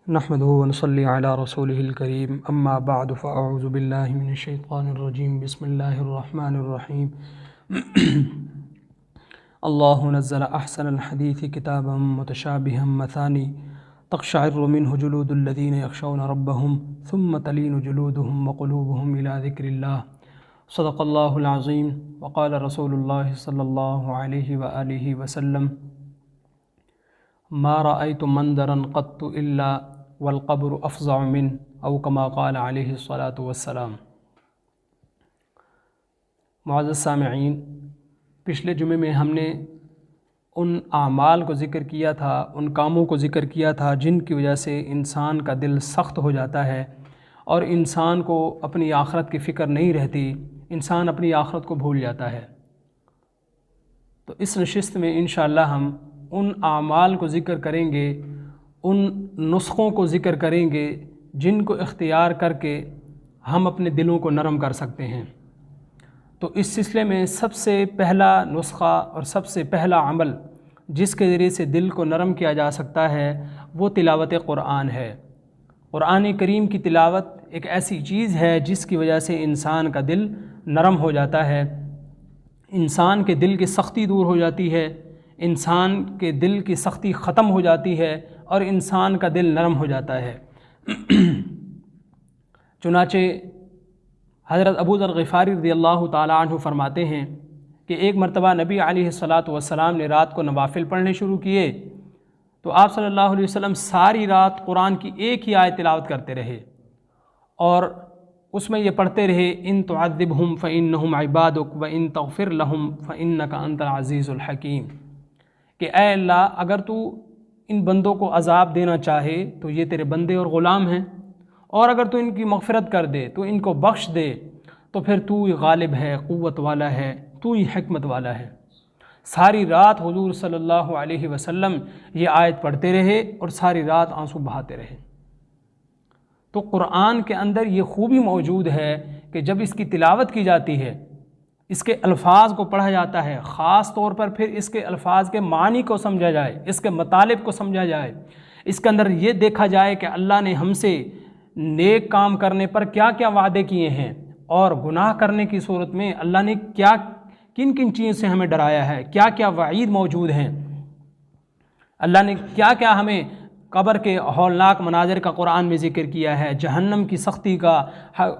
नहमदुहु व नसल्ली अला रसूलिहिल करीम अम्मा बअद फ़अऊज़ु बिल्लाहि मिनश शैतानिर रजीम बिस्मिल्लाहिर रहमानिर रहीम। अल्लाहु नज़्ज़ल अहसनल हदीथि किताबम मुतशाबिहम मसानी तक़शअर्रु मिन्हु जुलूदुल लज़ीना यख़शौना रब्बहुम सुम्मा तलीनु जुलूदुहुम व क़ुलूबुहुम इला ज़िक्रिल्लाह। सदक़ल्लाहुल अज़ीम व क़ाल रसूलुल्लाह सल्लल्लाहु अलैहि व आलिहि वसल्लम मा रअयतु मंदरन क़त्तु इल्ला वल क़ब्रु अफ़ज़अ मिन औ कमा क़ाल अलैहिस्सलातु वस्सलाम। मुअज़्ज़ज़ सामिईन, पिछले जुमे में हमने उन आमाल को ज़िक्र किया था, उन कामों को ज़िक्र किया था जिनकी वजह से इंसान का दिल सख्त हो जाता है और इंसान को अपनी आखरत की फ़िक्र नहीं रहती, इंसान अपनी आखरत को भूल जाता है। तो इस नशिस्त में इंशाअल्लाह हम उन आमाल को ज़िक्र करेंगे, उन नुस्ख़ों को ज़िक्र करेंगे जिनको इख्तियार करके हम अपने दिलों को नरम कर सकते हैं। तो इस सिलसिले में सबसे पहला नुस्ख़ा और सबसे पहला अमल जिसके ज़रिए से दिल को नरम किया जा सकता है वो तिलावत क़ुरआन है। क़ुरआन करीम की तिलावत एक ऐसी चीज़ है जिसकी वजह से इंसान का दिल नरम हो जाता है, इंसान के दिल की सख्ती दूर हो जाती है, इंसान के दिल की सख्ती ख़त्म हो जाती है और इंसान का दिल नरम हो जाता है। चुनाचे हज़रत अबू ज़र ग़िफ़ारी रज़ियल्लाहु ताला अन्हु फरमाते हैं कि एक मरतबा नबी अलैहिस्सलातु वस्सलाम ने रात को नवाफ़िल पढ़ने शुरू किए तो आप सल्लल्लाहु अलैहि वसल्लम सारी रात कुरान की एक ही आयत तिलावत करते रहे और उसमें ये पढ़ते रहे, इन तुअज़्ज़िबहुम फ़इन्नहुम इबादुक व इन तग़फ़िर लहुम फ़इन्नका अंतल अज़ीज़ुल हकीम, कि ऐ अल्लाह, अगर तू इन बंदों को अज़ाब देना चाहे तो ये तेरे बंदे और ग़ुलाम हैं, और अगर तू इनकी मग़फ़िरत कर दे, तू इनको बख्श दे, तो फिर तू ही गालिब है, क़ुव्वत वाला है, तू ही हिकमत वाला है। सारी रात हुज़ूर सल्लल्लाहु अलैहि वसल्लम ये आयत पढ़ते रहे और सारी रात आंसू बहाते रहे। तो क़ुरआन के अंदर ये खूबी मौजूद है कि जब इसकी तिलावत की जाती है, इसके अल्फाज को पढ़ा जाता है, ख़ास तौर पर फिर इसके अल्फाज के मानी को समझा जाए, इसके मतलब को समझा जाए, इसके अंदर ये देखा जाए कि अल्लाह ने हमसे नेक काम करने पर क्या क्या वादे किए हैं और गुनाह करने की सूरत में अल्लाह ने क्या किन किन चीज़ों से हमें डराया है, क्या क्या वईद मौजूद हैं, अल्लाह ने क्या क्या हमें कब्र के हौलनाक मनाज़िर का कुरान में ज़िक्र किया है, जहन्नम की सख्ती का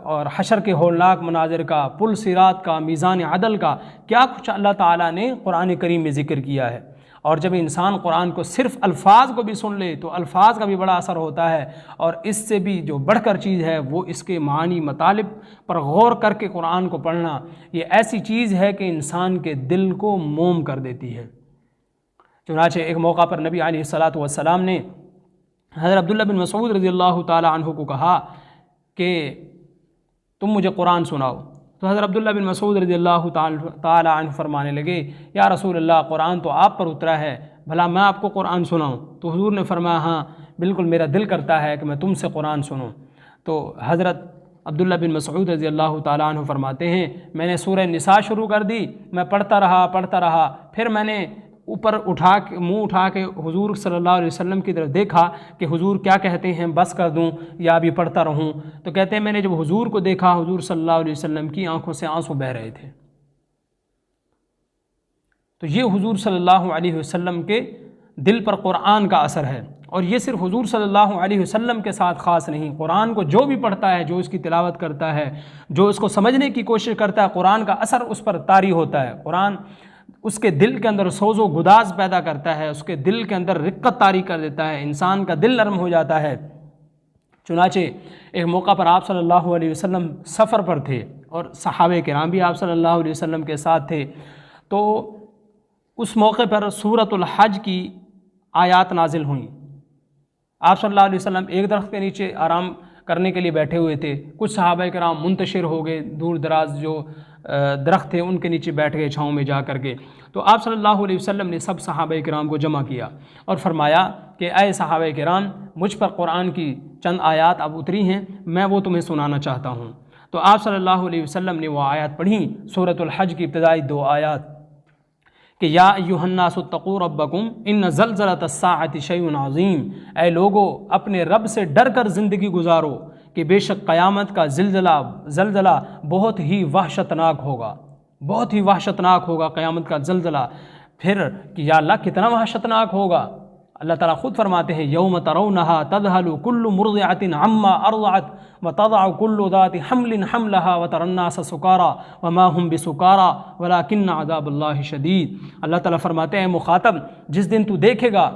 और हशर के हौलनाक मनाज़िर का, पुल सिरात का, मीज़ान अदल का, क्या कुछ अल्लाह ताला ने कुरान करीम में ज़िक्र किया है। और जब इंसान कुरान को सिर्फ़ अल्फाज को भी सुन ले तो अल्फाज का भी बड़ा असर होता है, और इससे भी जो बढ़कर चीज़ है वो इसके मानी मतलब पर गौर करके कुरान को पढ़ना, ये ऐसी चीज़ है कि इंसान के दिल को मोम कर देती है। चुनाचे एक मौका पर नबी अलैहिस्सलातु वस्सलाम ने हज़रत अब्दुल्ला बिन मसूद रज़ियल्लाहु ताला अन्हु को कहा कि तुम मुझे कुरान सुनाओ। तो हज़रत अब्दुल्ला बिन मसूद रज़ियल्लाहु ताला अन्हु फरमाने लगे, या रसूल अल्लाह, कुरान तो आप पर उतरा है, भला मैं आपको कुरान सुनाऊँ? तो हुज़ूर ने फरमाया, हाँ बिल्कुल, मेरा दिल करता है कि मैं तुमसे कुरान सुनूँ। तो हज़रत अब्दुल्ला बिन मसूद रज़ियल्लाहु ताला अन्हु फरमाते हैं, मैंने सूरह निसा शुरू कर दी, मैं पढ़ता रहा, फिर मैंने ऊपर मुँह उठा के हुज़ूर सल्लल्लाहु अलैहि वसल्लम की तरफ देखा कि हुज़ूर क्या कहते हैं, बस कर दूँ या अभी पढ़ता रहूँ? तो कहते हैं मैंने जब हुज़ूर को देखा, हुज़ूर सल्लल्लाहु अलैहि वसल्लम की आंखों से आंसू बह रहे थे। तो ये हुज़ूर सल्लल्लाहु अलैहि वसल्लम के दिल पर कुरान का असर है, और ये सिर्फ हुज़ूर सल्लल्लाहु अलैहि वसल्लम के साथ ख़ास नहीं, कुरान को जो भी पढ़ता है, जो इसकी तिलावत करता है, जो इसको समझने की कोशिश करता है, कुरान का असर उस पर तारी होता है। कुरान उसके दिल के अंदर सोज़ो गुदाज पैदा करता है, उसके दिल के अंदर रिक्कत तारी कर देता है, इंसान का दिल नरम हो जाता है। चुनाचे एक मौका पर आप सल्लल्लाहु अलैहि वसल्लम सफ़र पर थे और सहाबे किराम भी आप सल्लल्लाहु अलैहि वसल्लम के साथ थे। तो उस मौके पर सूरतुल हज की आयात नाजिल हुई। आप सल्लल्लाहु अलैहि वसल्लम एक दरख्त के नीचे आराम करने के लिए बैठे हुए थे, कुछ सहाबा किराम मुंतशिर हो गए, दूर दराज जो दरख्त थे उनके नीचे बैठ गए छाँव में जा कर के। तो आप सल्लल्लाहु अलैहि वसल्लम ने सब सहाबा किराम को जमा किया और फरमाया कि ऐ सहाबा किराम, मुझ पर कुरान की चंद आयात अब उतरी हैं, मैं वो तुम्हें सुनाना चाहता हूँ। तो आप सल्लल्लाहु अलैहि वसल्लम ने वो आयत पढ़ी, सूरतुल हज की इब्तिदाई 2 आयत, कि या अय्युहन्नासुत्तक़ू रब्बकुम इन्न ज़लज़लतस्साअति शैउन अज़ीम, ऐ लोगो अपने रब से डर कर ज़िंदगी गुजारो कि बेशक क़यामत का ज़लज़ला बहुत ही वहशतनाक होगा, बहुत ही वहशतनाक होगा क़यामत का ज़लज़ला। फिर कि या अल्लाह कितना वहशतनाक होगा। अल्लाह ताला ख़ुद फरमाते हैं यौम तरौनहा तज़हलु कुल्लु मुर्दिअतिन अम्मा अर्ज़अत व तज़अु कुल्लु ज़ाति हम्लिन हम्लहा व तरन्नास सुकारा व मा हुम बिसुकारा वलाकिन्न अज़ाबुल्लाहि शदीद। अल्लाह ताला फरमाते हैं मुखातब, जिस दिन तू देखेगा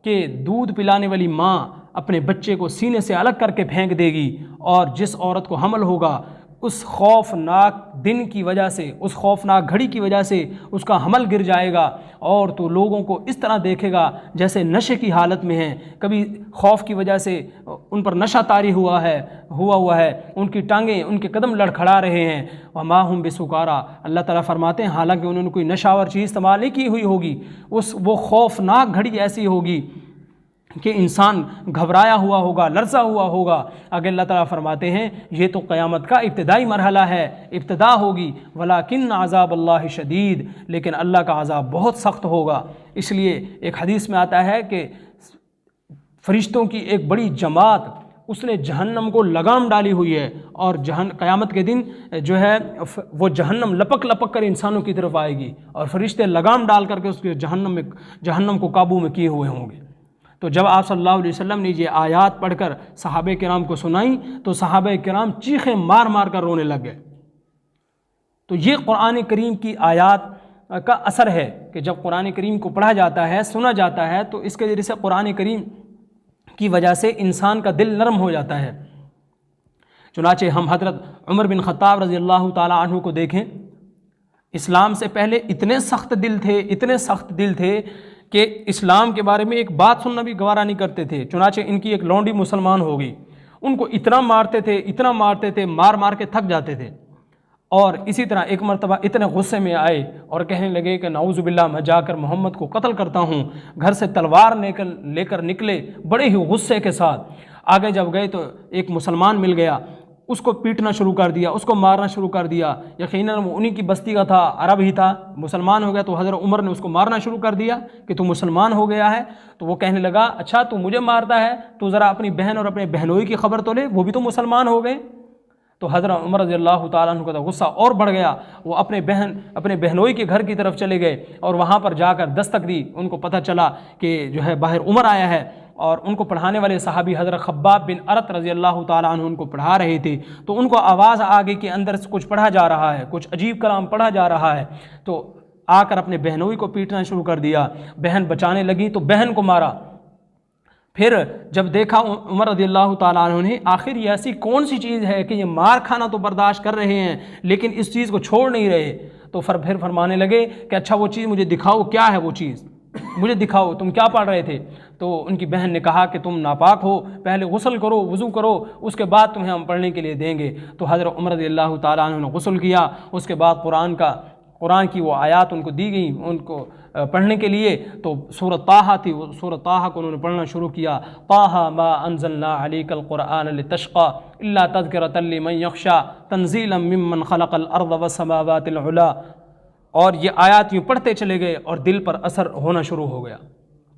कि दूध पिलाने वाली माँ अपने बच्चे को सीने से अलग करके फेंक देगी, और जिस औरत को हमल होगा उस खौफनाक दिन की वजह से, उस खौफनाक घड़ी की वजह से उसका हमल गिर जाएगा, और तो लोगों को इस तरह देखेगा जैसे नशे की हालत में हैं, कभी खौफ की वजह से उन पर नशा तारी हुआ हुआ है, उनकी टांगें उनके कदम लड़खड़ा रहे हैं। व मा हुम बिसुकारा, अल्लाह ताला फरमाते हैं हालांकि उन्होंने कोई नशावर चीज़ इस्तेमाल नहीं की हुई होगी, वो खौफनाक घड़ी ऐसी होगी कि इंसान घबराया हुआ होगा, लरज़ा हुआ होगा। आगे अल्लाह ताला फरमाते हैं ये तो क़यामत का इब्तिदाई मरहला है, इब्तिदा होगी। वलाकिन्न अज़ाबुल्लाहि शदीद, लेकिन अल्लाह का अज़ाब बहुत सख्त होगा। इसलिए एक हदीस में आता है कि फ़रिश्तों की एक बड़ी जमात उसने जहन्नम को लगाम डाली हुई है, और क़यामत के दिन जो है वो जहन्नम लपक लपक कर इंसानों की तरफ आएगी, और फ़रिश्ते लगाम डाल करके उसके जहन्नम को काबू में किए हुए होंगे। तो जब आप सल्लल्लाहु अलैहि वसल्लम ने ये आयात पढ़कर सहाबे किराम को सुनाई तो सहाबे किराम चीखें मार मार कर रोने लग गए। तो ये कुरान करीम की आयात का असर है कि जब कुरान करीम को पढ़ा जाता है, सुना जाता है, तो इसके ज़रिए से कुरान करीम की वजह से इंसान का दिल नरम हो जाता है। चुनाचे हम हज़रत उमर बिन ख़त्ताब रज़ी अल्लाह ताला अन्हु को देखें, इस्लाम से पहले इतने सख्त दिल थे कि इस्लाम के बारे में एक बात सुनना भी गवारा नहीं करते थे। चुनाचे इनकी एक लौंडी मुसलमान हो गई, उनको इतना मारते थे, मार मार के थक जाते थे। और इसी तरह एक मरतबा इतने गुस्से में आए और कहने लगे कि नाउज़ुबिल्लाह, मैं जाकर मोहम्मद को कत्ल करता हूँ। घर से तलवार लेकर निकले बड़े ही गुस्से के साथ। आगे जब गए तो एक मुसलमान मिल गया, उसको पीटना शुरू कर दिया, उसको मारना शुरू कर दिया। यकीनन वो उन्हीं की बस्ती का था, अरब ही था, मुसलमान हो गया। तो हज़रत उमर ने उसको मारना शुरू कर दिया कि तू मुसलमान हो गया है। तो वो कहने लगा, अच्छा तू मुझे मारता है, तो ज़रा अपनी बहन और अपने बहनोई की खबर तो ले, वो भी तो मुसलमान हो गए। तो हज़रत उमर रज़ियल्लाहु ताला अन्हु का गुस्सा और बढ़ गया। वो अपने बहनोई के घर की तरफ चले गए और वहाँ पर जाकर दस्तक दी। उनको पता चला कि जो है बाहर उमर आया है, और उनको पढ़ाने वाले सहाबी हज़रत खब्बाब बिन अरत रज़ियल्लाहु ताला अन्हु उनको पढ़ा रहे थे। तो उनको आवाज़ आ गई कि अंदर से कुछ पढ़ा जा रहा है, कुछ अजीब कलाम पढ़ा जा रहा है। तो आकर अपने बहनोई को पीटना शुरू कर दिया। बहन बचाने लगी तो बहन को मारा। फिर जब देखा उमर रज़ियल्लाहु ताला अन्हु ने, आखिर ये ऐसी कौन सी चीज़ है कि ये मार खाना तो बर्दाश्त कर रहे हैं लेकिन इस चीज़ को छोड़ नहीं रहे। तो फिर फरमाने लगे कि अच्छा वो चीज़ मुझे दिखाओ, क्या है वो चीज़, मुझे दिखाओ, तुम क्या पढ़ रहे थे। तो उनकी बहन ने कहा कि तुम नापाक हो, पहले गुस्ल करो, वज़ू करो, उसके बाद तुम्हें हम पढ़ने के लिए देंगे। तो हज़रत उमर रज़ियल्लाहु ताला अन्हु ने गुस्ल किया। उसके बाद कुरान की वो आयात उनको दी गई उनको पढ़ने के लिए। तो सूरत ताहा थी, वो सूरत ताहा को उन्होंने पढ़ना शुरू किया। ताहा मा अंज़लना अलैकल कुरआन लितश्क़ा इल्ला तज़किरतन लिमन यख़शा तंज़ीलन मिम्मन ख़लक़ल अर्ज़ वस्समावातिल उला। और ये आयात यूँ पढ़ते चले गए और दिल पर असर होना शुरू हो गया।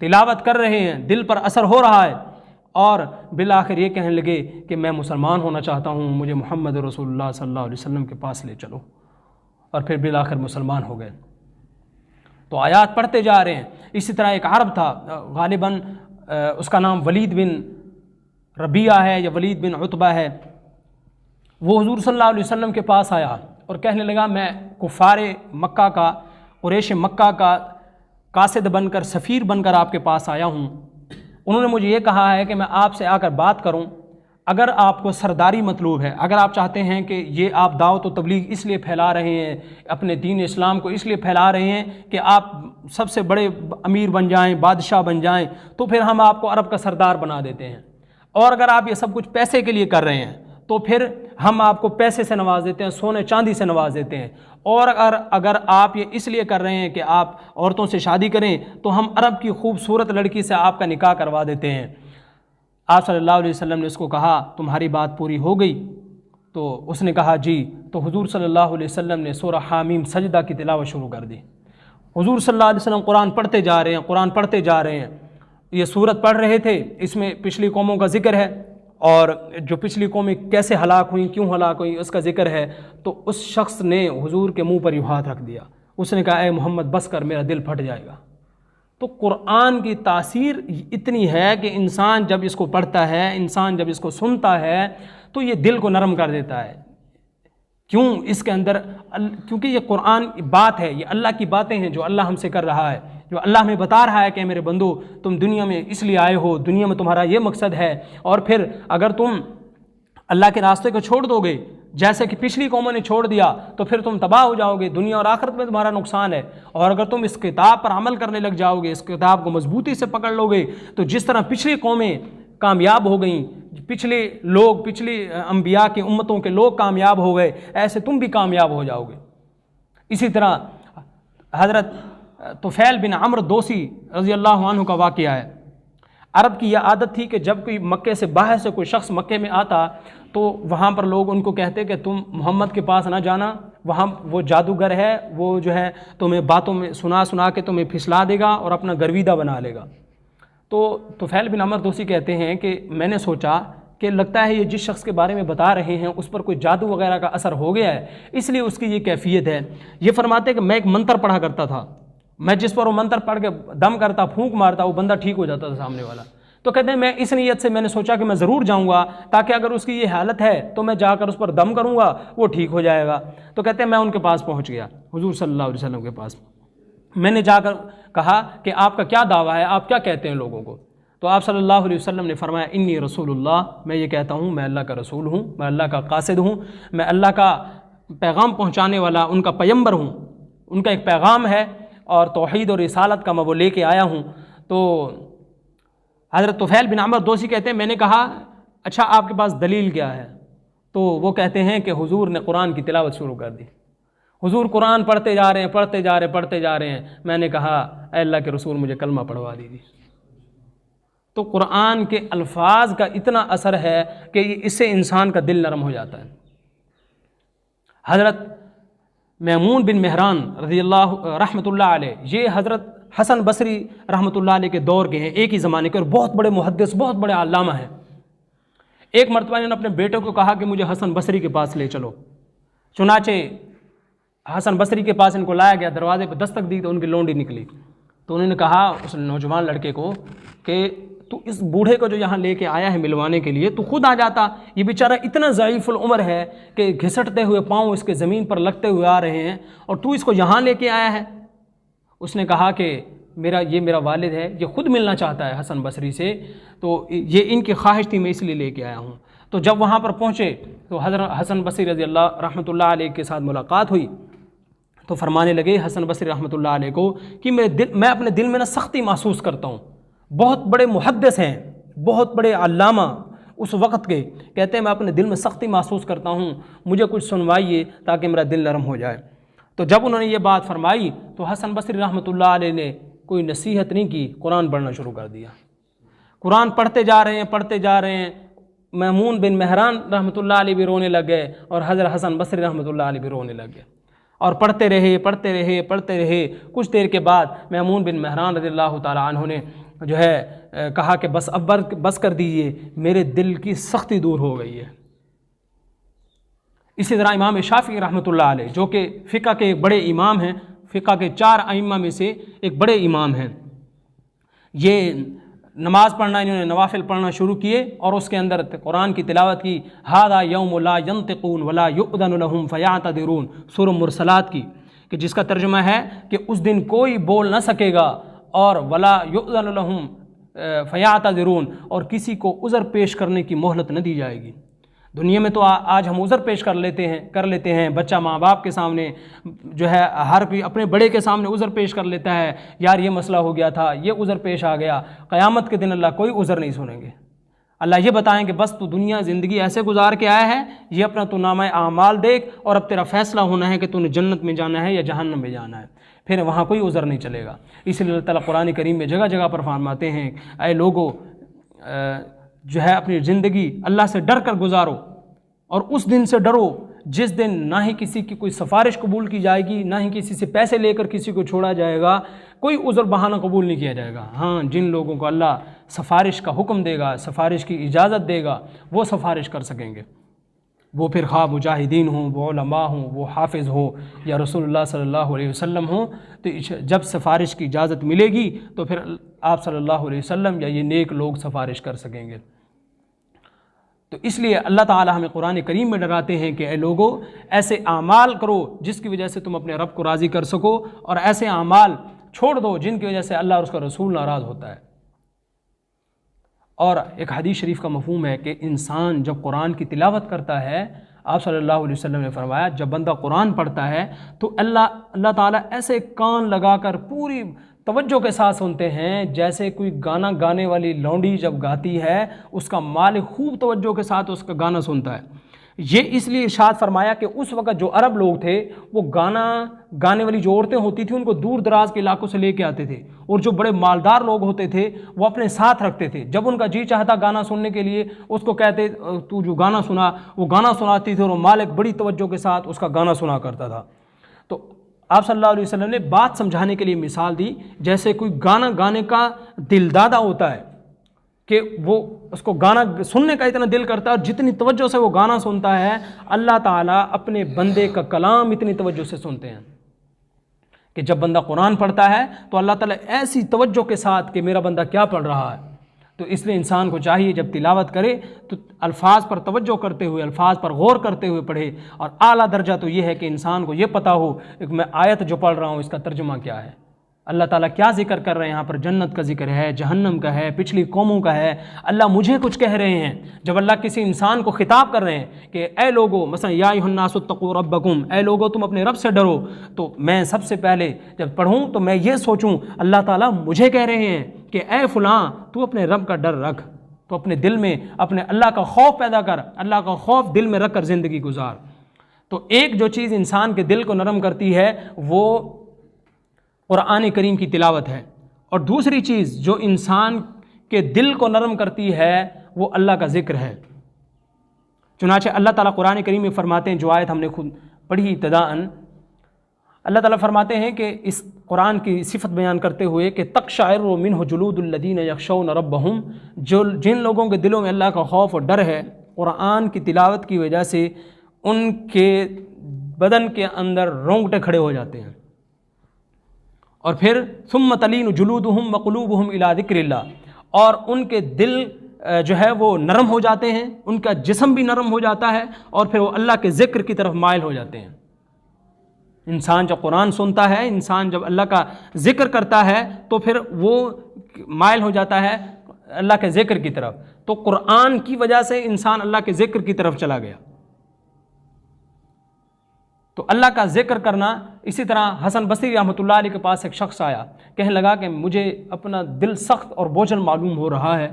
तिलावत कर रहे हैं, दिल पर असर हो रहा है, और बिल आखिर ये कहने लगे कि मैं मुसलमान होना चाहता हूँ, मुझे मोहम्मद रसूलुल्लाह सल्लल्लाहु अलैहि वसल्लम के पास ले चलो। और फिर बिल आखिर मुसलमान हो गए। तो आयात पढ़ते जा रहे हैं। इसी तरह एक अरब था, गालिबन उसका नाम वलीद बिन रबिया है या वलीद बिन उतबा है। वो हुज़ूर सल्लल्लाहु अलैहि वसल्लम के पास आया और कहने लगा, मैं कुफ़ारे मक्का का, कुरैश मक्का का कासिद बनकर, सफ़ीर बनकर आपके पास आया हूँ। उन्होंने मुझे ये कहा है कि मैं आपसे आकर बात करूँ। अगर आपको सरदारी मतलूब है, अगर आप चाहते हैं कि ये आप दावत व तबलीग इसलिए फैला रहे हैं, अपने दीन इस्लाम को इसलिए फैला रहे हैं कि आप सबसे बड़े अमीर बन जाएं, बादशाह बन जाएं, तो फिर हम आपको अरब का सरदार बना देते हैं। और अगर आप ये सब कुछ पैसे के लिए कर रहे हैं तो फिर हम आपको पैसे से नवाज देते हैं, सोने चांदी से नवाज देते हैं। और अगर आप ये इसलिए कर रहे हैं कि आप औरतों से शादी करें तो हम अरब की खूबसूरत लड़की से आपका निकाह करवा देते हैं। आप सल्लल्लाहु अलैहि वसल्लम ने उसको कहा, तुम्हारी बात पूरी हो गई? तो उसने कहा जी। तो हुजूर सल्लल्लाहु अलैहि वसल्लम ने सूरह हामीम सजदा की तिलावत शुरू कर दी। हुजूर सल्लल्लाहु अलैहि वसल्लम कुरान पढ़ते जा रहे हैं, कुरान पढ़ते जा रहे हैं। ये सूरत पढ़ रहे थे, इसमें पिछली कौमों का जिक्र है और जो पिछली कौमें कैसे हलाक हुई, क्यों हलाक हुई, उसका जिक्र है। तो उस शख्स ने हुजूर के मुंह पर यूँ हाथ रख दिया। उसने कहा, ए मोहम्मद बस कर, मेरा दिल फट जाएगा। तो कुरान की तासीर इतनी है कि इंसान जब इसको पढ़ता है, इंसान जब इसको सुनता है तो ये दिल को नरम कर देता है। क्यों? इसके अंदर क्योंकि ये कुरान बात है, ये अल्लाह की बातें हैं जो अल्लाह हमसे कर रहा है, जो अल्लाह हमें बता रहा है कि मेरे बंदो तुम दुनिया में इसलिए आए हो, दुनिया में तुम्हारा ये मकसद है। और फिर अगर तुम अल्लाह के रास्ते को छोड़ दोगे, जैसे कि पिछली कौमों ने छोड़ दिया, तो फिर तुम तबाह हो जाओगे, दुनिया और आखिरत में तुम्हारा नुकसान है। और अगर तुम इस किताब पर अमल करने लग जाओगे, इस किताब को मजबूती से पकड़ लोगे, तो जिस तरह पिछली कौमें कामयाब हो गई, पिछले लोग, पिछली अंबिया की उम्मतों के लोग कामयाब हो गए, ऐसे तुम भी कामयाब हो जाओगे। इसी तरह हज़रत तुफ़ैल बिन अम्र दोसी रज़ी अल्लाह अन्हु का वाक़या है। अरब की यह आदत थी कि जब कोई मक्के से बाहर से कोई शख्स मक्के में आता तो वहाँ पर लोग उनको कहते कि तुम मोहम्मद के पास ना जाना, वहाँ वो जादूगर है, वो जो है तुम्हें बातों में सुना के तुम्हें फिसला देगा और अपना गर्विदा बना लेगा। तो तुफ़ैल बिन अम्र दोसी कहते हैं कि मैंने सोचा कि लगता है ये जिस शख्स के बारे में बता रहे हैं उस पर कोई जादू वगैरह का असर हो गया है, इसलिए उसकी ये कैफियत है। ये फरमाते हैं कि मैं एक मंत्र पढ़ा करता था, मैं जिस पर वो मंत्र पढ़ के दम करता, फूंक मारता, वो बंदा ठीक हो जाता था सामने वाला। तो कहते हैं मैं इस नीयत से मैंने सोचा कि मैं ज़रूर जाऊँगा, ताकि अगर उसकी ये हालत है तो मैं जाकर उस पर दम करूँगा, वो ठीक हो जाएगा। तो कहते हैं मैं उनके पास पहुँच गया, हुजूर सल्लल्लाहु अलैहि वसल्लम के पास। मैंने जाकर कहा कि आपका क्या दावा है, आप क्या कहते हैं लोगों को? तो आप सल्लल्लाहु अलैहि वसल्लम ने फरमाया, इन्नी रसूलुल्लाह, मैं ये कहता हूँ मैं अल्लाह का रसूल हूँ, मैं अल्लाह का कासिद हूँ, मैं अल्लाह का पैगाम पहुँचाने वाला उनका पैगंबर हूँ। उनका एक पैगाम है और तौहीद और रिसालत का मैं वो लेके आया हूँ। तो हज़रत तुफ़ैल बिन अम्र दोसी कहते हैं मैंने कहा अच्छा आपके पास दलील क्या है? तो वो कहते हैं कि हुजूर ने कुरान की तिलावत शुरू कर दी। हुजूर कुरान पढ़ते जा रहे हैं, पढ़ते जा रहे हैं। मैंने कहा ऐ अल्लाह के रसूल मुझे कलमा पढ़वा दीजिए। तो कुरान के अल्फाज का इतना असर है कि इससे इंसान का दिल नरम हो जाता है। हज़रत मैमून बिन मेहरान रज़ियल्लाहु रहमतुल्लाह अलैह, ये हज़रत हसन बसरी रहमतुल्लाह अलैह के दौर के हैं, एक ही ज़माने के, और बहुत बड़े मुहद्दिस, बहुत बड़े अल्लामा हैं। एक मरतबा इन्होंने अपने बेटे को कहा कि मुझे हसन बसरी के पास ले चलो। चुनाचे हसन बसरी के पास इनको लाया गया, दरवाजे पर दस्तक दी तो उनकी लोंडी निकली। तो उन्होंने कहा उस नौजवान लड़के को कि तू इस बूढ़े को जो यहाँ लेके आया है मिलवाने के लिए, तू खुद आ जाता। ये बेचारा इतना ज़ईफ़ुल उम्र है कि घिसटते हुए पाँव इसके ज़मीन पर लगते हुए आ रहे हैं, और तू इसको यहाँ लेके आया है। उसने कहा कि मेरा वालिद है, ये ख़ुद मिलना चाहता है हसन बसरी से, तो ये इनकी ख्वाहिश थी, मैं इसलिए लेके आया हूँ। तो जब वहाँ पर पहुँचे तो हज़रत हसन बसरी रज़ी अल्लाह रहमतुल्लाह अलैह के साथ मुलाकात हुई। तो फरमाने लगे हसन बसरी रहमतुल्लाह अलैह को कि मैं अपने दिल में ना सख्ती महसूस करता हूँ। बहुत बड़े मुहद्दिस हैं, बहुत बड़े अल्लामा उस वक़्त के, कहते हैं मैं अपने दिल में सख्ती महसूस करता हूँ, मुझे कुछ सुनवाइए ताकि मेरा दिल नरम हो जाए। तो जब उन्होंने ये बात फरमाई तो हसन बसरी रहमतुल्लाह अलैह ने कोई नसीहत नहीं की, कुरान पढ़ना शुरू कर दिया। कुरान पढ़ते जा रहे हैं। मैमून बिन मेहरान रहमतुल्लाह अलैह भी रोने लग गए और हज़रत हसन बसरी रहमतुल्लाह अलैह भी रोने लग गए, और पढ़ते रहे। कुछ देर के बाद मैमून बिन मेहरान रज़ियल्लाहु ताला अन्हु ने जो है कहा कि बस कर दीजिए, मेरे दिल की सख्ती दूर हो गई है। इसी तरह इमाम शाफ़ी रहमतुल्लाह अलैह, जो कि फ़िक़्ह के एक बड़े इमाम हैं, फ़िक़्ह के 4 अइम्मा में से एक बड़े इमाम हैं, ये नमाज़ पढ़ना, इन्होंने नवाफिल पढ़ना शुरू किए और उसके अंदर कुरान की तिलावत की। हादा यौम ला यंतिकून वला युअदनु लहुम फयातदिरून, सूरह मुरसलात की, कि जिसका तर्जुमा है कि उस दिन कोई बोल न सकेगा और वला युअदनु लहुम फयातदिरून, और किसी को उज़र पेश करने की मोहलत न दी जाएगी। दुनिया में तो आज हम उज़र पेश कर लेते हैं। बच्चा माँ बाप के सामने जो है, हर कोई अपने बड़े के सामने उज़र पेश कर लेता है, यार ये मसला हो गया था, ये उज़र पेश आ गया। क़यामत के दिन अल्लाह कोई उज़र नहीं सुनेंगे। अल्लाह ये बताएंगे बस तू दुनिया ज़िंदगी ऐसे गुजार के आया है, ये अपना तू नामा आमाल देख, और अब तेरा फ़ैसला होना है कि तूने जन्नत में जाना है या जहन्नम में जाना है, फिर वहाँ कोई उज़र नहीं चलेगा। इसलिए अल्लाह ताला कुरान करीम में जगह जगह पर फरमाते हैं, ऐ लोगों जो है अपनी ज़िंदगी अल्लाह से डर कर गुजारो और उस दिन से डरो जिस दिन ना ही किसी की कोई सिफारिश कबूल की जाएगी, ना ही किसी से पैसे लेकर किसी को छोड़ा जाएगा, कोई उज़्र बहाना कबूल नहीं किया जाएगा। हाँ, जिन लोगों को अल्लाह सिफारिश का हुक्म देगा, सिफारिश की इजाज़त देगा, वो सिफारिश कर सकेंगे। वो फिर खा मुजाहिदीन हों, वो उलमा हों, वो हाफिज़ हो या रसूलुल्लाह सल्लल्लाहु अलैहि वसल्लम हो। तो जब सिफारिश की इजाज़त मिलेगी तो फिर आप सल्लल्लाहु अलैहि वसल्लम या ये नेक लोग सिफारिश कर सकेंगे। तो इसलिए अल्लाह ताला हमें कुरान करीम में डराते हैं कि ऐ लोगों, ऐसे आमाल करो जिसकी वजह से तुम अपने रब को राज़ी कर सको, और ऐसे आमाल छोड़ दो जिनकी वजह से अल्लाह और उसका रसूल नाराज़ होता है। और एक हदीस शरीफ का मफ़हूम है कि इंसान जब कुरान की तिलावत करता है, आप सल्लल्लाहु अलैहि वसल्लम ने फरमाया, जब बंदा कुरान पढ़ता है तो अल्लाह ताला ऐसे कान लगाकर पूरी तवज्जो के साथ सुनते हैं, जैसे कोई गाना गाने वाली लौंडी जब गाती है उसका मालिक खूब तवज्जो के साथ उसका गाना सुनता है। ये इसलिए इरशाद फरमाया कि उस वक़्त जो अरब लोग थे वो गाना गाने वाली जो औरतें होती थी उनको दूर दराज के इलाकों से लेके आते थे, और जो बड़े मालदार लोग होते थे वो अपने साथ रखते थे। जब उनका जी चाहता गाना सुनने के लिए उसको कहते, तू जो गाना सुना, वो गाना सुनाती थी और वो मालिक बड़ी तवज्जो के साथ उसका गाना सुना करता था। तो आप सल्लल्लाहु अलैहि वसल्लम ने बात समझाने के लिए मिसाल दी, जैसे कोई गाना गाने का दिलदादा होता है कि वो उसको गाना सुनने का इतना दिल करता है, और जितनी तवज्जो से वो गाना सुनता है, अल्लाह ताला अपने बंदे का कलाम इतनी तवज्जो से सुनते हैं कि जब बंदा कुरान पढ़ता है तो अल्लाह ताला ऐसी तवज्जो के साथ कि मेरा बंदा क्या पढ़ रहा है। तो इसलिए इंसान को चाहिए जब तिलावत करे तो अल्फाज पर तवज्जो करते हुए, अल्फाज पर गौर करते हुए पढ़े। और आला दर्जा तो ये है कि इंसान को ये पता हो कि मैं आयत जो पढ़ रहा हूँ इसका तर्जुमा क्या है, अल्लाह ताला क्या ज़िक्र कर रहे हैं। यहाँ पर जन्नत का ज़िक्र है, जहन्नम का है, पिछली कौमों का है, अल्लाह मुझे कुछ कह रहे हैं। जब अल्लाह किसी इंसान को खिताब कर रहे हैं कि ए लोगो, मसलन या अय्युहन्नासुत्तक़ू रब्बकुम, ए लोगो तुम अपने रब से डरो, तो मैं सबसे पहले जब पढ़ूँ तो मैं ये सोचूँ अल्लाह ताला मुझे कह रहे हैं कि ए फ़लाँ तू अपने रब का डर रख, तो अपने दिल में अपने अल्लाह का खौफ पैदा कर, अल्लाह का खौफ दिल में रख कर ज़िंदगी गुजार। तो एक जो चीज़ इंसान के दिल को नरम करती है वो कुरान करीम की तिलावत है, और दूसरी चीज़ जो इंसान के दिल को नरम करती है वो अल्लाह का ज़िक्र है। चुनांचे अल्लाह ताला कुरान करीम में फरमाते हैं, जो आयत हमने खुद पढ़ी इब्तिदाअन, अल्लाह ताला फरमाते हैं कि इस कुरान की सिफत बयान करते हुए कि तक़शअइरु मिन्हु जुलूदुल्लज़ीना यख़शौना रब्बहुम, जो जिन लोगों के दिलों में अल्लाह का खौफ और डर है, कुरान की तिलावत की वजह से उनके बदन के अंदर रोंगटे खड़े हो जाते हैं। और फिर सुम्म तलीनु जुलूदुहुम व क़ुलूबुहुम इला ज़िक्रिल्लाह, और उनके दिल जो है वो नरम हो जाते हैं, उनका जिस्म भी नरम हो जाता है, और फिर वो अल्लाह के ज़िक्र की तरफ माइल हो जाते हैं। इंसान जब कुरान सुनता है, इंसान जब अल्लाह का ज़िक्र करता है तो फिर वो माइल हो जाता है अल्लाह के ज़िक्र की तरफ। तो कुरान की वजह से इंसान अल्लाह के ज़िक्र की तरफ चला गया। तो अल्लाह का ज़िक्र करना, इसी तरह हसन बसरी रहमतुल्लाह अलैह के पास एक शख्स आया, कहने लगा कि मुझे अपना दिल सख्त और बोझल मालूम हो रहा है,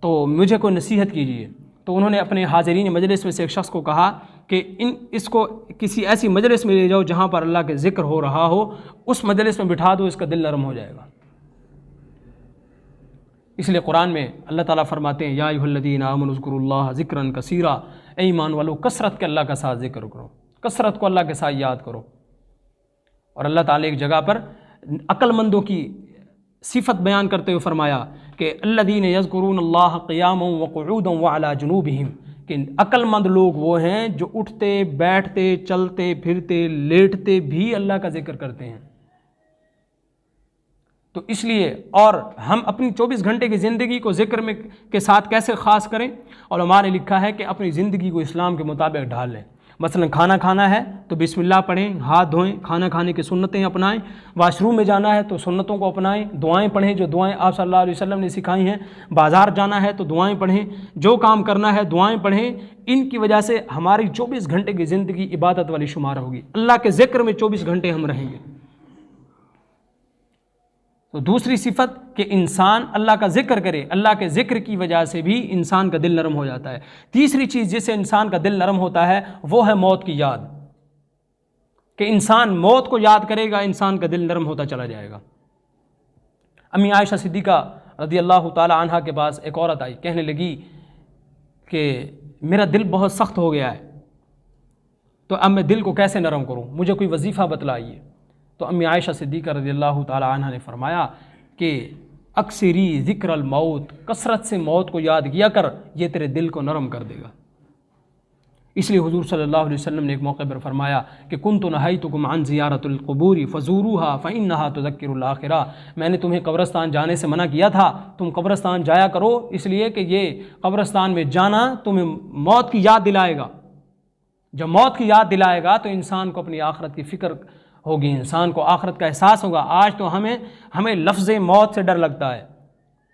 तो मुझे कोई नसीहत कीजिए। तो उन्होंने अपने हाज़रीन मजलिस में से एक शख्स को कहा कि इसको किसी ऐसी मजलिस में ले जाओ जहाँ पर अल्लाह के ज़िक्र हो रहा हो, उस मजलिस में बिठा दो, इसका दिल नरम हो जाएगा। इसलिए कुरान में अल्लाह ताला फरमाते हैं, या अय्युहल्लज़ीना आमनू उज़्कुरुल्लाह ज़िक्रन कसीरा, ए ईमान वालों कसरत के अल्लाह का साथ ज़िक्र करो, कसरत को अल्लाह के साथ याद करो। और अल्लाह ताला एक जगह पर अक्लमंदों की सिफत बयान करते हुए फरमाया कि अल्लज़ीना यज़्कुरूनल्लाह क़ियामन व क़ुऊदन व अला जुनूबिहिम, कि अक्लमंद लोग वो हैं जो उठते बैठते चलते फिरते लेटते भी अल्लाह का ज़िक्र करते हैं। तो इसलिए, और हम अपनी 24 घंटे की ज़िंदगी को ज़िक्र में के साथ कैसे ख़ास करें, और हमारे लिखा है कि अपनी ज़िंदगी को इस्लाम के मुताबिक ढाल लें। मसलन खाना खाना है तो बिस्मिल्लाह पढ़ें, हाथ धोएं, खाना खाने की सुन्नतें अपनाएं, वाशरूम में जाना है तो सुन्नतों को अपनाएं, दुआएं पढ़ें जो दुआएं आप सल्लल्लाहु अलैहि वसल्लम ने सिखाई हैं, बाज़ार जाना है तो दुआएं पढ़ें, जो काम करना है दुआएं पढ़ें। इनकी वजह से हमारी 24 घंटे की ज़िंदगी इबादत वाली शुमार होगी, अल्लाह के ज़िक्र में 24 घंटे हम रहेंगे। तो दूसरी सिफत कि इंसान अल्लाह का ज़िक्र करे, अल्लाह के ज़िक्र की वजह से भी इंसान का दिल नरम हो जाता है। तीसरी चीज़ जिससे इंसान का दिल नरम होता है वो है मौत की याद, कि इंसान मौत को याद करेगा, इंसान का दिल नरम होता चला जाएगा। अम्मी आयशा सिद्दीक़ा रज़ियल्लाहु ताला अन्हा के पास एक औरत आई, कहने लगी कि मेरा दिल बहुत सख्त हो गया है, तो अब मैं दिल को कैसे नरम करूँ, मुझे कोई वजीफ़ा बतलाइए। तो अम्मी आयशा सिद्दीक़ा रज़ियल्लाहु ताला अन्हा ने फरमाया कि अक्सरी ज़िक्र अल मौत, कसरत से मौत को याद किया कर, ये तेरे दिल को नरम कर देगा। इसलिए हुज़ूर सल्लल्लाहु अलैहि वसल्लम ने एक मौके पर फरमाया कि कुन्तु नहैतुकुम अन ज़ियारतिल क़ुबूर फ़ज़ूरूहा फ़इन्नहा तुज़क्किरुल आखिरा, मैंने तुम्हें कब्रस्तान जाने से मना किया था, तुम कब्रस्तान जाया करो, इसलिए कि ये कब्रस्तान में जाना तुम्हें मौत की याद दिलाएगा। जब मौत की याद दिलाएगा तो इंसान को अपनी आखिरत की फ़िक्र होगी, इंसान को आखिरत का एहसास होगा। आज तो हमें लफ्ज़ मौत से डर लगता है।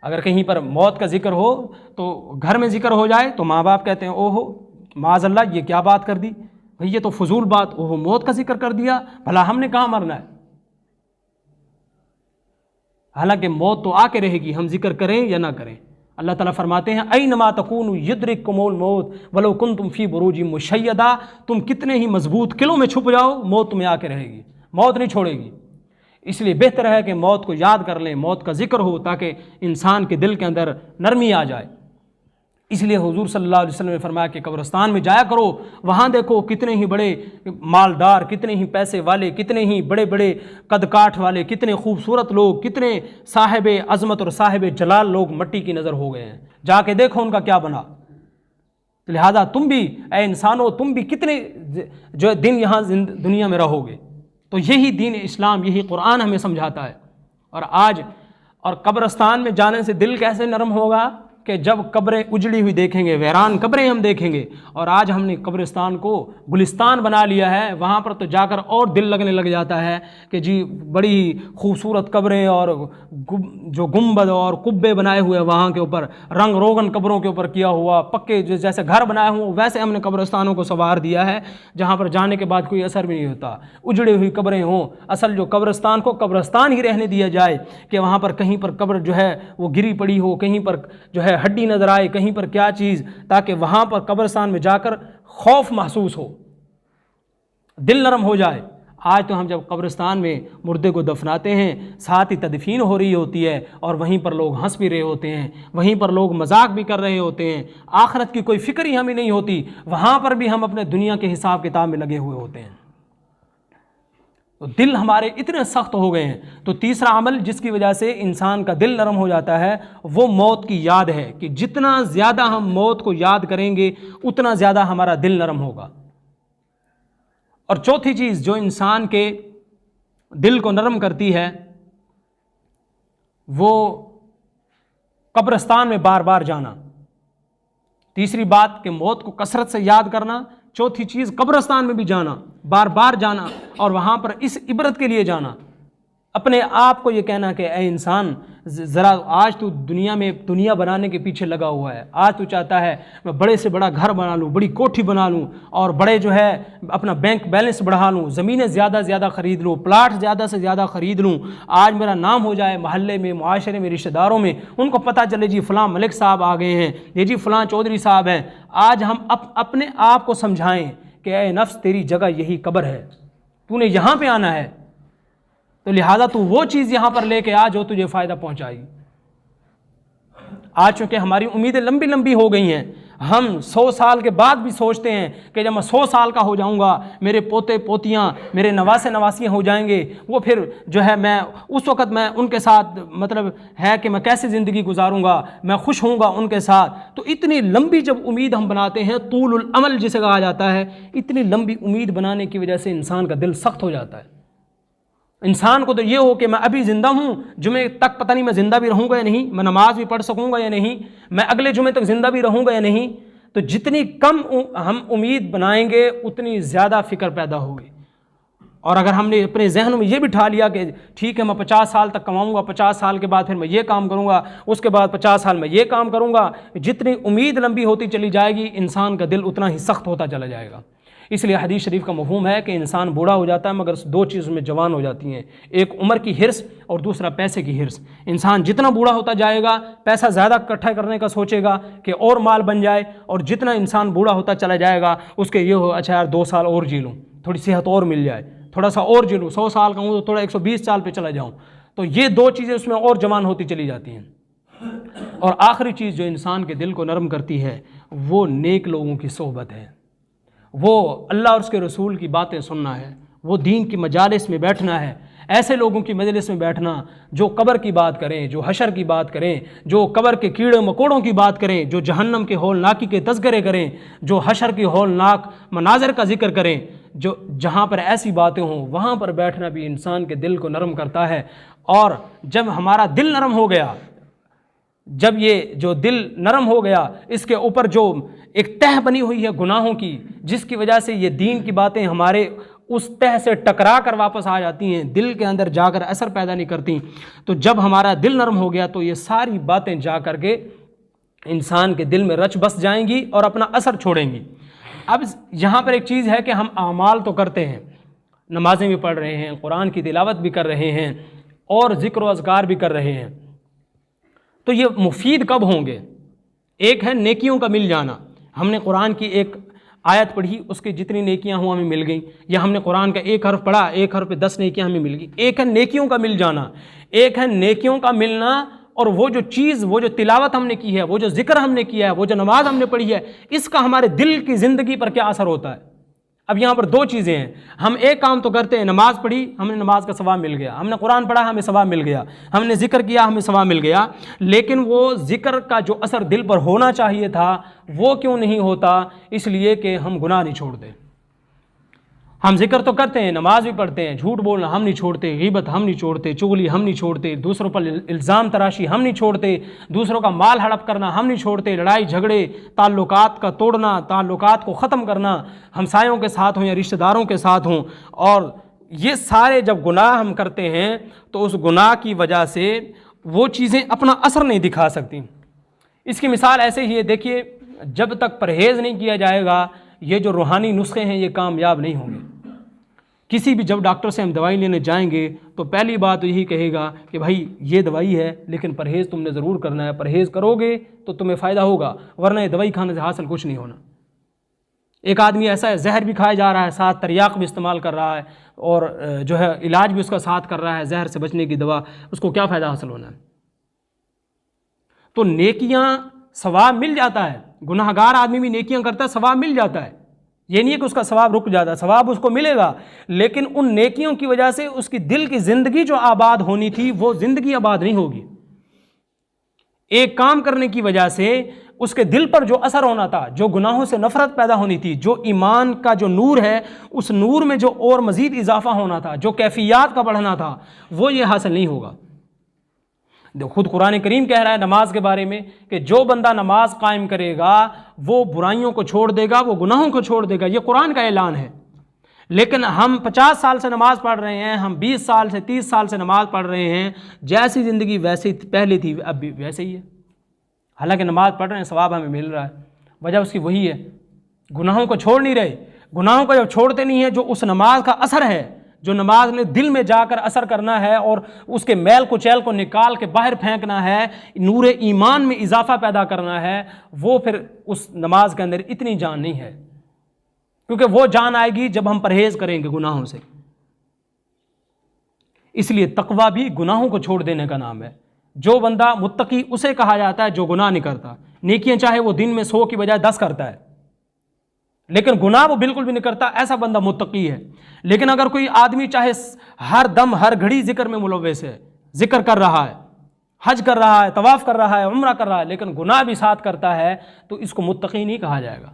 अगर कहीं पर मौत का जिक्र हो तो घर में जिक्र हो जाए तो माँ बाप कहते हैं ओहो माज़अल्लाह ये क्या बात कर दी भाई, ये तो फजूल बात, ओहो मौत का जिक्र कर दिया, भला हमने कहाँ मरना है। हालांकि मौत तो आके रहेगी, हम जिक्र करें या ना करें। अल्लाह ताला फरमाते हैं ऐनमा तकूनु युद्रिकुमुल मौत वलो कुन्तुम फी बुरूजिम मुशय्यदा, तुम कितने ही मजबूत किलों में छुप जाओ, मौत तुम्हें आके रहेगी, मौत नहीं छोड़ेगी। इसलिए बेहतर है कि मौत को याद कर लें, मौत का जिक्र हो, ताकि इंसान के दिल के अंदर नरमी आ जाए। इसलिए हुजूर सल्लल्लाहु अलैहि वसल्लम ने फरमाया कि कब्रिस्तान में जाया करो, वहाँ देखो कितने ही बड़े मालदार, कितने ही पैसे वाले, कितने ही बड़े बड़े कद काठ वाले, कितने खूबसूरत लोग, कितने साहिब अज़मत और साहिब जलाल लोग मट्टी की नज़र हो गए हैं। जाके देखो उनका क्या बना। तो लिहाजा तुम भी ऐ इंसानो, तुम भी कितने जो दिन यहाँ दुनिया में रहोगे। तो यही दीन इस्लाम, यही कुरान हमें समझाता है। और कब्रिस्तान में जाने से दिल कैसे नरम होगा कि जब कब्रें उजड़ी हुई देखेंगे, वैरान कब्रें हम देखेंगे। और आज हमने कब्रिस्तान को गुलिस्तान बना लिया है, वहाँ पर तो जाकर और दिल लगने लग जाता है कि जी बड़ी खूबसूरत कब्रें और जो गुंबद और कुब्बे बनाए हुए वहाँ के ऊपर, रंग रोगन कब्रों के ऊपर किया हुआ, पक्के जैसे घर बनाए हुए वैसे हमने कब्रिस्तानों को संवार दिया है, जहाँ पर जाने के बाद कोई असर भी नहीं होता। उजड़ी हुई कब्रें हों, असल जो कब्रिस्तान को कब्रिस्तान ही रहने दिया जाए कि वहाँ पर कहीं पर कब्र जो है वो गिरी पड़ी हो, कहीं पर जो है हड्डी नजर आए, कहीं पर क्या चीज़, ताकि वहाँ पर कब्रिस्तान में जाकर खौफ महसूस हो, दिल नरम हो जाए। आज तो हम जब कब्रिस्तान में मुर्दे को दफनाते हैं, साथ ही तदफीन हो रही होती है और वहीं पर लोग हंस भी रहे होते हैं, वहीं पर लोग मजाक भी कर रहे होते हैं, आखिरत की कोई फिक्र ही हमें नहीं होती, वहाँ पर भी हम अपने दुनिया के हिसाब किताब में लगे हुए होते हैं। तो दिल हमारे इतने सख्त हो गए हैं। तो तीसरा अमल जिसकी वजह से इंसान का दिल नरम हो जाता है वो मौत की याद है, कि जितना ज़्यादा हम मौत को याद करेंगे उतना ज़्यादा हमारा दिल नरम होगा। और चौथी चीज़ जो इंसान के दिल को नरम करती है वो कब्रिस्तान में बार बार जाना। तीसरी बात कि मौत को कसरत से याद करना, चौथी चीज़ कब्रिस्तान में भी जाना, बार बार जाना, और वहाँ पर इस इबरत के लिए जाना, अपने आप को ये कहना कि ए इंसान ज़रा आज तू दुनिया में दुनिया बनाने के पीछे लगा हुआ है, आज तू चाहता है मैं बड़े से बड़ा घर बना लूँ, बड़ी कोठी बना लूँ और बड़े जो है अपना बैंक बैलेंस बढ़ा लूँ, ज़मीनें ज़्यादा से ज़्यादा ख़रीद लूँ, प्लाट ज़्यादा से ज़्यादा ख़रीद लूँ, आज मेरा नाम हो जाए मोहल्ले में, मुआशरे में, रिश्तेदारों में, उनको पता चले जी फ़लाँ मलिक साहब आ गए हैं, ये जी फ़लाँ चौधरी साहब हैं। आज हम अपने आप को समझाएँ कि ए नफ्स तेरी जगह यही कब्र है, तूने यहाँ पर आना है, तो लिहाजा तू वो चीज़ यहाँ पर लेके आ जो तुझे फ़ायदा पहुँचाएगी। आज चूँकि हमारी उम्मीदें लंबी लंबी हो गई हैं, हम 100 साल के बाद भी सोचते हैं कि जब मैं 100 साल का हो जाऊँगा, मेरे पोते पोतियाँ, मेरे नवासे नवासियाँ हो जाएंगे, वो फिर जो है मैं उस वक़्त मैं उनके साथ मतलब है कि मैं कैसे ज़िंदगी गुजारूँगा, मैं खुश होऊंगा उनके साथ। तो इतनी लंबी जब उम्मीद हम बनाते हैं, तूलुल अमल जिसे कहा जाता है, इतनी लंबी उम्मीद बनाने की वजह से इंसान का दिल सख्त हो जाता है। इंसान को तो ये हो कि मैं अभी ज़िंदा हूँ, जुमे तक पता नहीं मैं ज़िंदा भी रहूँगा या नहीं, मैं नमाज भी पढ़ सकूँगा या नहीं, मैं अगले जुमे तक ज़िंदा भी रहूँगा या नहीं। तो जितनी कम हम उम्मीद बनाएंगे उतनी ज़्यादा फ़िक्र पैदा होगी। और अगर हमने अपने जहन में ये बिठा लिया कि ठीक है मैं 50 साल तक कमाऊँगा, 50 साल के बाद फिर मैं ये काम करूँगा, उसके बाद 50 साल में ये काम करूँगा, जितनी उम्मीद लंबी होती चली जाएगी इंसान का दिल उतना ही सख्त होता चला जाएगा। इसलिए हदीस शरीफ का मफ़हूम है कि इंसान बूढ़ा हो जाता है मगर दो चीज़ों में जवान हो जाती हैं, एक उम्र की हिर्स और दूसरा पैसे की हिर्स। इंसान जितना बूढ़ा होता जाएगा पैसा ज़्यादा इकट्ठा करने का सोचेगा कि और माल बन जाए, और जितना इंसान बूढ़ा होता चला जाएगा उसके ये हो अच्छा यार 2 साल और जी लूँ, थोड़ी सेहत और मिल जाए, थोड़ा सा और जी लूँ, 100 साल का हूँ तो थोड़ा 120 साल पर चला जाऊँ। तो ये दो चीज़ें उसमें और जवान होती चली जाती हैं। और आखिरी चीज़ जो इंसान के दिल को नरम करती है वो नेक लोगों की सोहबत है, वो अल्लाह और उसके रसूल की बातें सुनना है, वो दीन की मजालिस में बैठना है, ऐसे लोगों की मजलिस में बैठना जो कब्र की बात करें, जो हशर की बात करें, जो कब्र के कीड़े मकोड़ों की बात करें, जो जहन्नम के हौलनाकी के तज़किरे करें, जो हशर की हौलनाक मनाज़र का जिक्र करें, जो जहाँ पर ऐसी बातें हों वहाँ पर बैठना भी इंसान के दिल को नरम करता है। और जब हमारा दिल नरम हो गया, जब ये जो दिल नरम हो गया, इसके ऊपर जो एक तह बनी हुई है गुनाहों की, जिसकी वजह से ये दीन की बातें हमारे उस तह से टकरा कर वापस आ जाती हैं, दिल के अंदर जाकर असर पैदा नहीं करती। तो जब हमारा दिल नरम हो गया तो ये सारी बातें जा कर के इंसान के दिल में रच बस जाएंगी और अपना असर छोड़ेंगी। अब यहाँ पर एक चीज़ है कि हम आमाल तो करते हैं, नमाज़ें भी पढ़ रहे हैं, कुरान की तिलावत भी कर रहे हैं और ज़िक्र व अज़कार भी कर रहे हैं, तो ये मुफीद कब होंगे? एक है नेकियों का मिल जाना, हमने कुरान की एक आयत पढ़ी, उसकी जितनी नेकियां हुआ हमें मिल गई, या हमने कुरान का एक हर्फ पढ़ा, एक हर्फ पे 10 नेकियां हमें मिल गई। एक है नेकियों का मिल जाना, एक है नेकियों का मिलना और वो जो चीज़, वो जो तिलावत हमने की है, वो जो जिक्र हमने किया है, वो जो नमाज हमने पढ़ी है, इसका हमारे दिल की ज़िंदगी पर क्या असर होता है। अब यहाँ पर दो चीज़ें हैं, हम एक काम तो करते हैं, नमाज पढ़ी, हमने नमाज का सवाब मिल गया, हमने कुरान पढ़ा, हमें सवाब मिल गया, हमने जिक्र किया, हमें सवाब मिल गया, लेकिन वो जिक्र का जो असर दिल पर होना चाहिए था वो क्यों नहीं होता? इसलिए कि हम गुनाह नहीं छोड़ते। हम जिक्र तो करते हैं, नमाज भी पढ़ते हैं, झूठ बोलना हम नहीं छोड़ते, गीबत हम नहीं छोड़ते, चुगली हम नहीं छोड़ते, दूसरों पर इल्ज़ाम तराशी हम नहीं छोड़ते, दूसरों का माल हड़प करना हम नहीं छोड़ते, लड़ाई झगड़े, ताल्लुकात का तोड़ना, ताल्लुकात को ख़त्म करना, हमसायों के साथ हों या रिश्तेदारों के साथ हों। और ये सारे जब गुनाह हम करते हैं तो उस गुनाह की वजह से वो चीज़ें अपना असर नहीं दिखा सकती। इसकी मिसाल ऐसे ही है, देखिए, जब तक परहेज़ नहीं किया जाएगा ये जो रूहानी नुस्खे हैं ये कामयाब नहीं होंगे। किसी भी जब डॉक्टर से हम दवाई लेने जाएंगे तो पहली बात यही कहेगा कि भाई ये दवाई है लेकिन परहेज़ तुमने ज़रूर करना है, परहेज़ करोगे तो तुम्हें फ़ायदा होगा, वरना ये दवाई खाने से हासिल कुछ नहीं होना। एक आदमी ऐसा है, जहर भी खाया जा रहा है, साथ तरियाक भी इस्तेमाल कर रहा है और जो है इलाज भी उसका साथ कर रहा है, जहर से बचने की दवा, उसको क्या फ़ायदा हासिल होना है? तो नेकियां सवाब मिल जाता है, गुनाहगार आदमी भी नेकियां करता है, सवाब मिल जाता है, ये नहीं है कि उसका सवाब रुक जाता है, सवाब उसको मिलेगा, लेकिन उन नेकियों की वजह से उसकी दिल की ज़िंदगी जो आबाद होनी थी वो ज़िंदगी आबाद नहीं होगी। एक काम करने की वजह से उसके दिल पर जो असर होना था, जो गुनाहों से नफरत पैदा होनी थी, जो ईमान का जो नूर है उस नूर में जो और मज़ीद इजाफा होना था, जो कैफियत का बढ़ना था, वो ये हासिल नहीं होगा। खुद कुरान करीम कह रहा है नमाज के बारे में कि जो बंदा नमाज कायम करेगा वो बुराइयों को छोड़ देगा, वो गुनाहों को छोड़ देगा, ये कुरान का ऐलान है। लेकिन हम 50 साल से नमाज पढ़ रहे हैं, हम 20 साल से 30 साल से नमाज पढ़ रहे हैं, जैसी ज़िंदगी वैसी पहले थी अब भी वैसे ही है। हालांकि नमाज पढ़ रहे हैं, सवाब हमें मिल रहा है, वजह उसकी वही है, गुनाहों को छोड़ नहीं रहे। गुनाहों को जब छोड़ते नहीं है, जो उस नमाज का असर है, जो नमाज ने दिल में जाकर असर करना है और उसके मैल कुचैल को निकाल के बाहर फेंकना है, नूरे ईमान में इजाफा पैदा करना है, वो फिर उस नमाज के अंदर इतनी जान नहीं है, क्योंकि वो जान आएगी जब हम परहेज करेंगे गुनाहों से। इसलिए तकवा भी गुनाहों को छोड़ देने का नाम है। जो बंदा मुत्तकी उसे कहा जाता है जो गुनाह नहीं करता। नेकियां चाहे वो दिन में 100 की बजाय 10 करता है, लेकिन गुनाह वो बिल्कुल भी नहीं करता, ऐसा बंदा मुत्तकी है। लेकिन अगर कोई आदमी चाहे हर दम हर घड़ी जिक्र में मुलव्वस है, जिक्र कर रहा है, हज कर रहा है, तवाफ कर रहा है, उम्रा कर रहा है, लेकिन गुनाह भी साथ करता है, तो इसको मुत्तकी नहीं कहा जाएगा।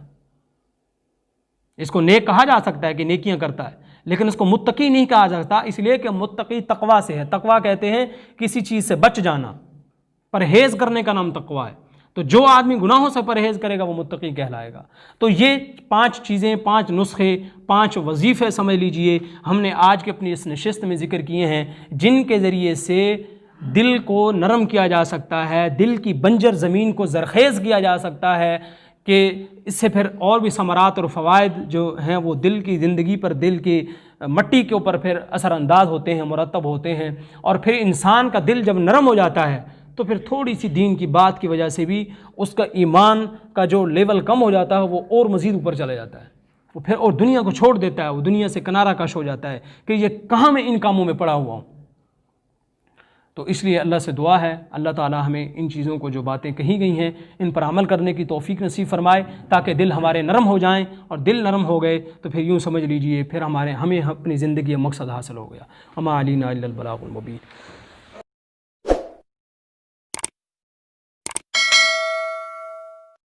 इसको नेक कहा जा सकता है कि नेकियां करता है, लेकिन इसको मुत्तकी नहीं कहा जाता, इसलिए कि मुत्तकी तकवा से है। तकवा कहते हैं किसी चीज़ से बच जाना, परहेज करने का नाम तकवा है। तो जो आदमी गुनाहों से परहेज करेगा वो मुत्तकी कहलाएगा। तो ये 5 चीज़ें, 5 नुस्खे, 5 वजीफ़े समझ लीजिए हमने आज की अपनी इस नशिस्त में ज़िक्र किए हैं, जिनके ज़रिए से दिल को नरम किया जा सकता है, दिल की बंजर ज़मीन को ज़रखेज़ किया जा सकता है, कि इससे फिर और भी समरात और फ़वाइद जो हैं वो दिल की ज़िंदगी पर, दिल की मट्टी के ऊपर फिर असरानंदाज होते हैं, मुरतब होते हैं। और फिर इंसान का दिल जब नरम हो जाता है तो फिर थोड़ी सी दीन की बात की वजह से भी उसका ईमान का जो लेवल कम हो जाता है वो और मज़ीद ऊपर चला जाता है, वो फिर और दुनिया को छोड़ देता है, वो दुनिया से किनारा कश हो जाता है कि ये कहाँ मैं इन कामों में पड़ा हुआ हूँ। तो इसलिए अल्लाह से दुआ है, अल्लाह ताला हमें इन चीज़ों को जो बातें कही गई हैं इन पर अमल करने की तौफीक नसीब फरमाए, ताकि दिल हमारे नरम हो जाएं, और दिल नरम हो गए तो फिर यूँ समझ लीजिए फिर हमें अपनी ज़िंदगी का मकसद हासिल हो गया। अमा अलीना इल्लल बलागुल मुबीन।